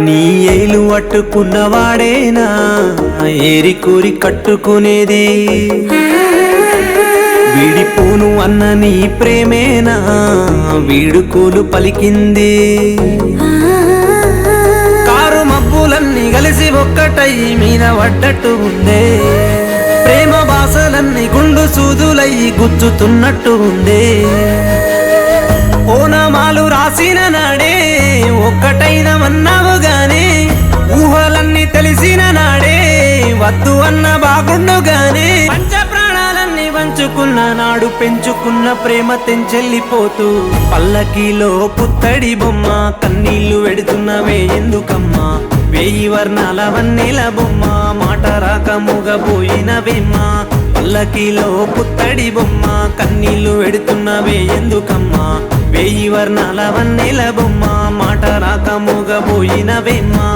నీ ఏలు అట్టుకున్నవాడేనా ఏరి కోరి కట్టుకునేది వీడిపోను అన్న నీ ప్రేమేనా వీడుకోలు పలికింది కారు మబ్బులన్నీ కలిసి ఒక్కటై మీద పడ్డట్టు ఉందే ప్రేమ బాసలన్నీ గుండు సూదులయ్యి గుచ్చుతున్నట్టు ఉందే ఓనమాలు రాసిన నాడే ఒక్కటైనమన్నావు గానే ఊహలన్నీ తెలిసిన నాడే వద్దు అన్న బాగుండు గానే పంచ ప్రాణాలన్నీ వంచుకున్న నాడు పెంచుకున్న ప్రేమ తెంచెల్లిపోతూ పల్లకీలో పుత్తడి బొమ్మ కన్నీళ్లు వెడుతున్నవే ఎందుకమ్మా వేయి వర్ణాల వన్నెల బొమ్మ మాట రాక మూగపోయినవేమ్మా పల్లకీలో పుత్తడి బొమ్మ కన్నీళ్లు వెడుతున్నవే ఎందుకమ్మా వేయి వర్ణాల వన్నెల బొమ్మ మాట రాక మూగపోయినవేమ్మా